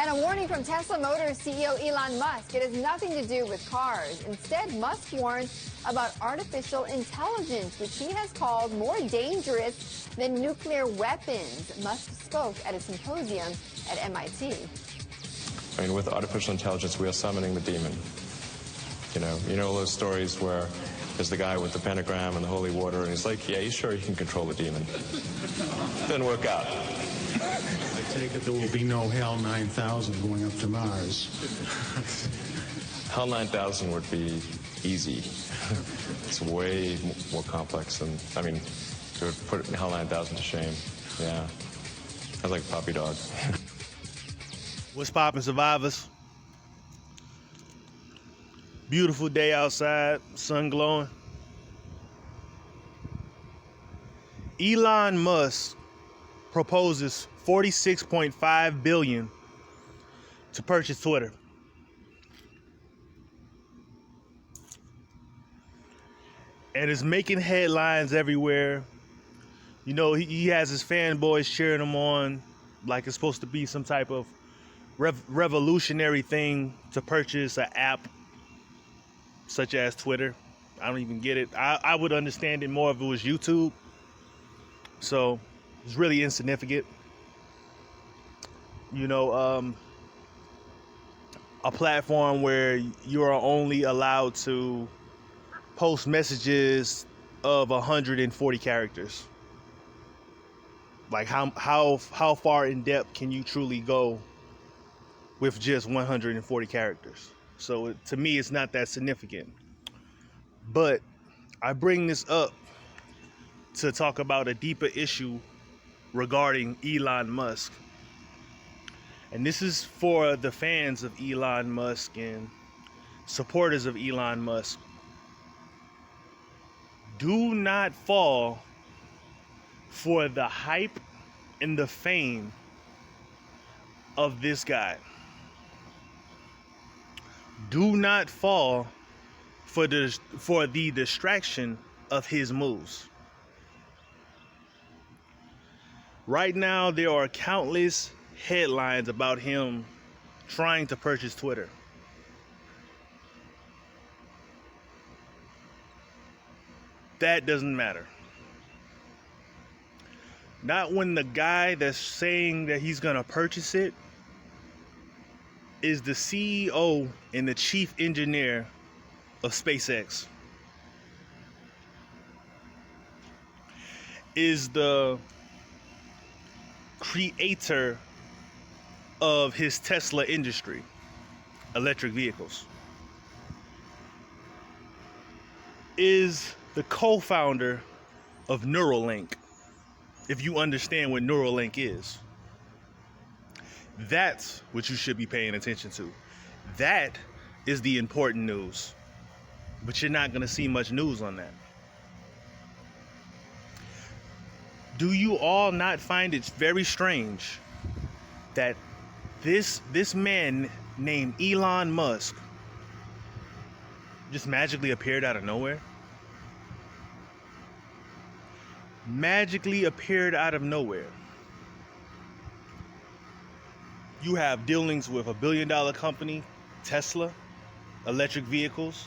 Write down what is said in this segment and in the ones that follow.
And a warning from Tesla Motors CEO Elon Musk. It has nothing to do with cars. Instead, Musk warns about artificial intelligence, which he has called more dangerous than nuclear weapons. Musk spoke at a symposium at MIT. I mean, with artificial intelligence, we are summoning the demon. You know those stories where there's the guy with the pentagram and the holy water, and he's like, yeah, he's sure he can control the demon. Didn't work out. I take it there will be no HAL 9000 going up to Mars. HAL 9000 would be easy. It's way more complex than, I mean, it would put HAL 9000 to shame. Yeah. Sounds like a puppy dog. What's poppin', survivors? Beautiful day outside, sun glowing. Elon Musk proposes $46.5 billion to purchase Twitter. And it's making headlines everywhere. You know, he has his fanboys cheering him on like it's supposed to be some type of revolutionary thing to purchase an app such as Twitter. I don't even get it. I would understand it more if it was YouTube. So it's really insignificant. You know, a platform where you are only allowed to post messages of 140 characters. Like how far in depth can you truly go with just 140 characters? So to me, it's not that significant. But I bring this up to talk about a deeper issue regarding Elon Musk. And this is for the fans of Elon Musk and supporters of Elon Musk. Do not fall for the hype and the fame of this guy. Do not fall for the distraction of his moves. Right now, there are countless headlines about him trying to purchase Twitter. That doesn't matter. Not when the guy that's saying that he's gonna purchase it is the CEO and the chief engineer of SpaceX. Is the creator of his Tesla industry, electric vehicles. Is the co-founder of Neurolink, if you understand what Neurolink is. That's what you should be paying attention to. That is the important news. But you're not going to see much news on that. Do you all not find it very strange that this man named Elon Musk just magically appeared out of nowhere? Magically appeared out of nowhere. You have dealings with a billion-dollar company, Tesla, electric vehicles,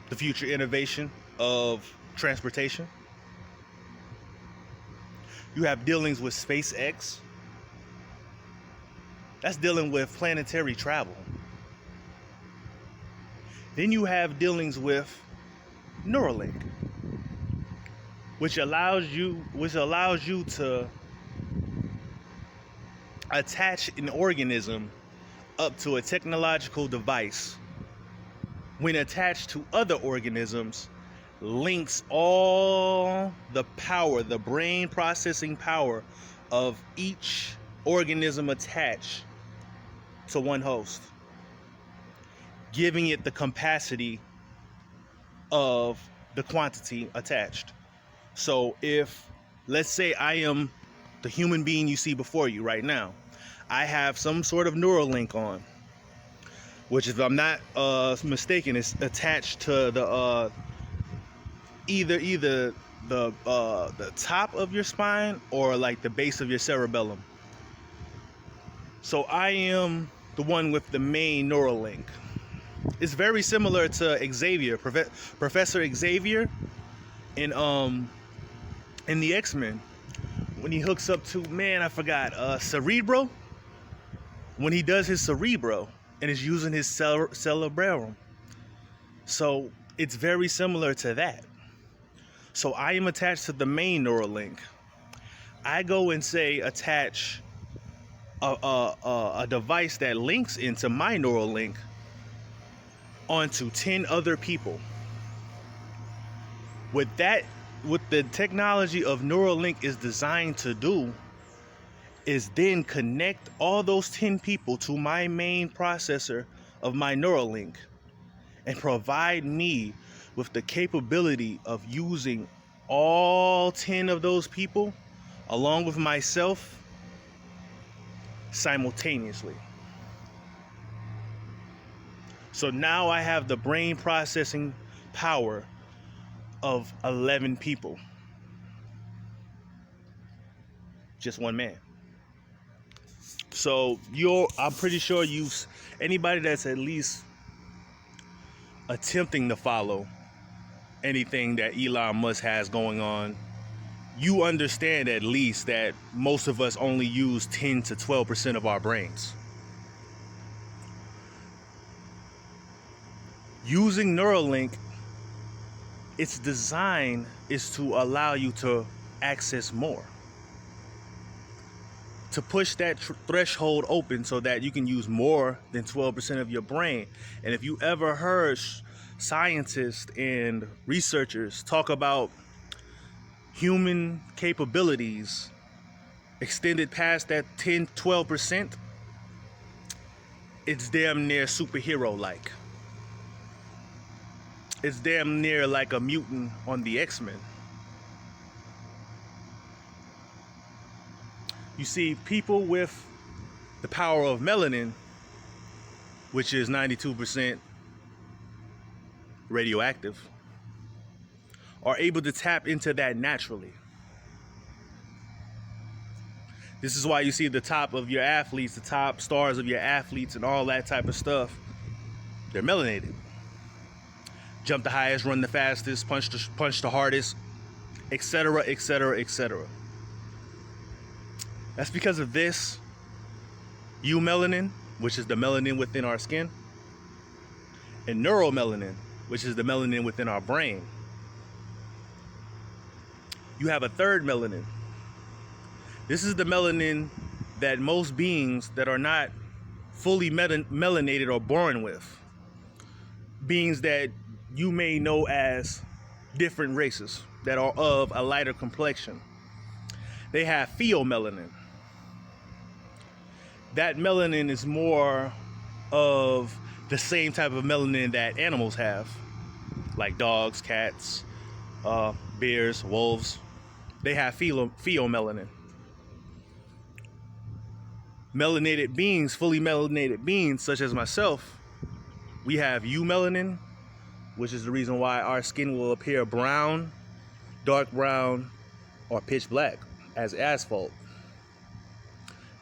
the future innovation of transportation. You have dealings with SpaceX. That's dealing with planetary travel. Then you have dealings with Neuralink, which allows you to attach an organism up to a technological device. When attached to other organisms, links all the power, the brain processing power of each organism attached to one host, giving it the capacity of the quantity attached. So if, let's say I am the human being you see before you right now, I have some sort of Neuralink on, which, if I'm not mistaken, is attached to the either the top of your spine or like the base of your cerebellum. So I am the one with the main Neurolink. It's very similar to Xavier, Professor Xavier in the X-Men. When he hooks up to, man, I forgot, Cerebro. When he does his Cerebro and is using his cerebellum. So it's very similar to that. So I am attached to the main Neuralink. I go and say attach a device that links into my Neuralink onto 10 other people. What the technology of Neuralink is designed to do is then connect all those 10 people to my main processor of my Neuralink and provide me with the capability of using all 10 of those people along with myself simultaneously. So now I have the brain processing power of 11 people. Just one man. So I'm pretty sure anybody that's at least attempting to follow anything that Elon Musk has going on, you understand at least that most of us only use 10 to 12% of our brains. Using Neuralink, its design is to allow you to access more. To push that threshold open so that you can use more than 12% of your brain. And if you ever heard scientists and researchers talk about human capabilities extended past that 10, 12%, it's damn near superhero-like. It's damn near like a mutant on the X-Men. You see, people with the power of melanin, which is 92% radioactive, are able to tap into that naturally. This is why you see the top of your athletes, the top stars of your athletes and all that type of stuff, they're melanated. Jump the highest, run the fastest, punch the hardest, etc., etc., etc. That's because of this eumelanin, which is the melanin within our skin, and neuromelanin, which is the melanin within our brain. You have a third melanin. This is the melanin that most beings that are not fully melanated are born with. Beings that you may know as different races that are of a lighter complexion. They have pheomelanin. That melanin is more of the same type of melanin that animals have, like dogs, cats, bears, wolves. They have pheomelanin. Melanated beings, fully melanated beings, such as myself, we have eumelanin, which is the reason why our skin will appear brown, dark brown, or pitch black as asphalt.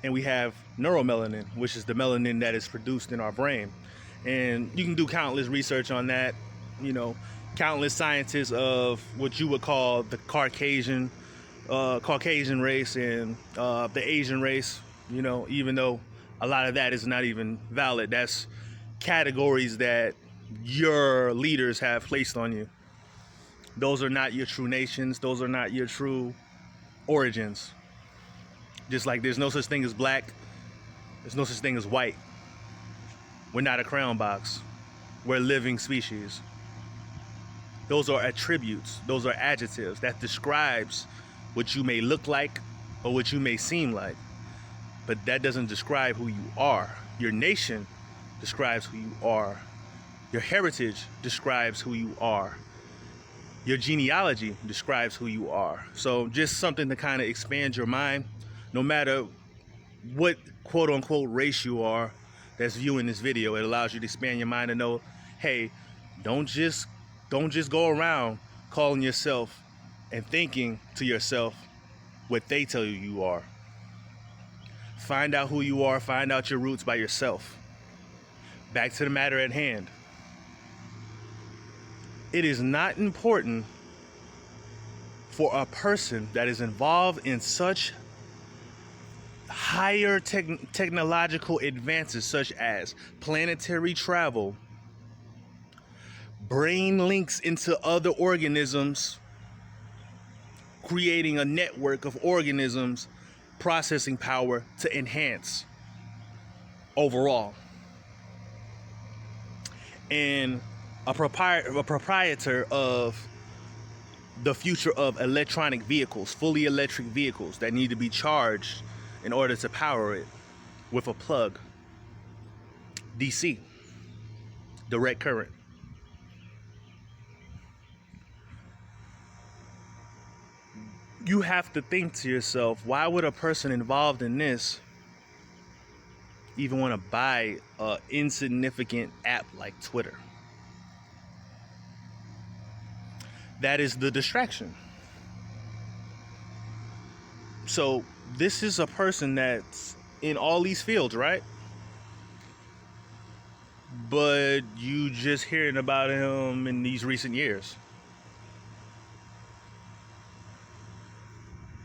And we have neuromelanin, which is the melanin that is produced in our brain. And you can do countless research on that, countless scientists of what you would call the Caucasian race and the Asian race, even though a lot of that is not even valid. That's categories that your leaders have placed on you. Those are not your true nations. Those are not your true origins. Just like there's no such thing as black, there's no such thing as white. We're not a crown box. We're a living species. Those are attributes. Those are adjectives that describes what you may look like or what you may seem like. But that doesn't describe who you are. Your nation describes who you are. Your heritage describes who you are. Your genealogy describes who you are. So just something to kind of expand your mind. No matter what quote unquote race you are that's viewing this video, it allows you to expand your mind and know, hey, don't just go around calling yourself and thinking to yourself what they tell you you are. Find out who you are. Find out your roots by yourself. Back to the matter at hand. It is not important for a person that is involved in such higher technological advances such as planetary travel, brain links into other organisms, creating a network of organisms, processing power to enhance overall. And a proprietor of the future of electronic vehicles, fully electric vehicles that need to be charged in order to power it with a plug. DC, direct current. You have to think to yourself, why would a person involved in this even want to buy an insignificant app like Twitter? That is the distraction. So this is a person that's in all these fields, right? But you just hearing about him in these recent years.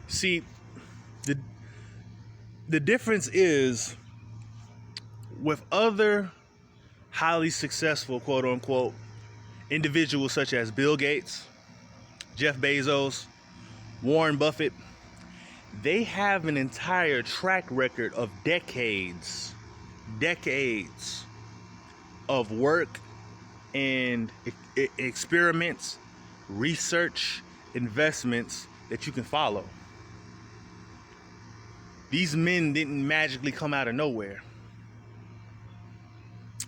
See, the difference is with other highly successful, quote unquote, individuals such as Bill Gates, Jeff Bezos, Warren Buffett, they have an entire track record of decades of work and experiments, research, investments that you can follow. These men didn't magically come out of nowhere.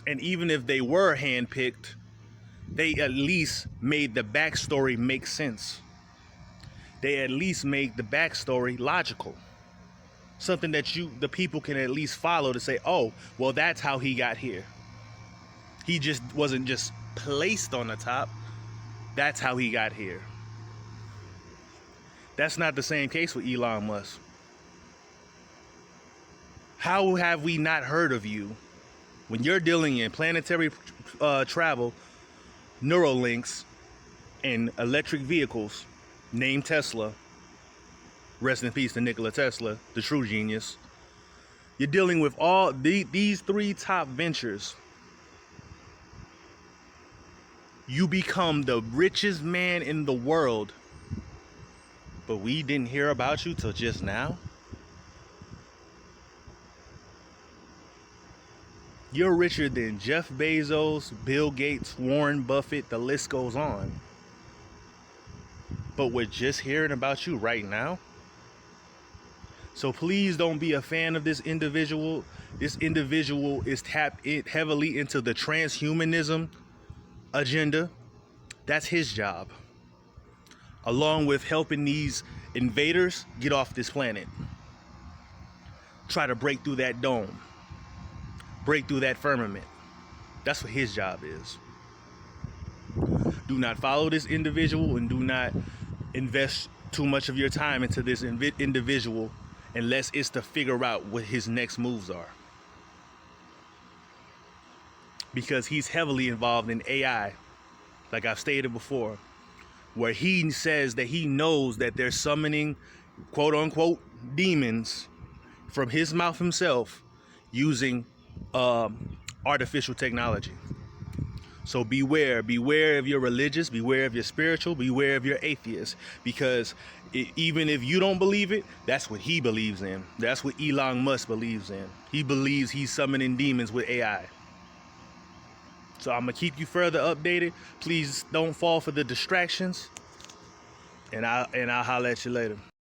And even if they were handpicked, they at least made the backstory make sense. They at least made the backstory logical. Something that the people can at least follow to say, oh, well, that's how he got here. He just wasn't just placed on the top. That's how he got here. That's not the same case with Elon Musk. How have we not heard of you when you're dealing in planetary travel, Neurolinks, and electric vehicles, named Tesla? Rest in peace to Nikola Tesla, the true genius. You're dealing with all these three top ventures. You become the richest man in the world, but we didn't hear about you till just now? You're richer than Jeff Bezos, Bill Gates, Warren Buffett, the list goes on. But we're just hearing about you right now? So please don't be a fan of this individual. This individual is tapped heavily into the transhumanism agenda. That's his job. Along with helping these invaders get off this planet. Try to break through that dome. Break through that firmament. That's what his job is. Do not follow this individual and do not invest too much of your time into this individual unless it's to figure out what his next moves are. Because he's heavily involved in AI, like I've stated before, where he says that he knows that they're summoning, quote unquote, demons from his mouth himself using artificial technology. So beware of your religious, beware of your spiritual, beware of your atheist, because even if you don't believe it, that's what he believes in. That's what Elon Musk believes in. He believes he's summoning demons with AI. So I'm gonna keep you further updated. Please don't fall for the distractions, and I'll holler at you later.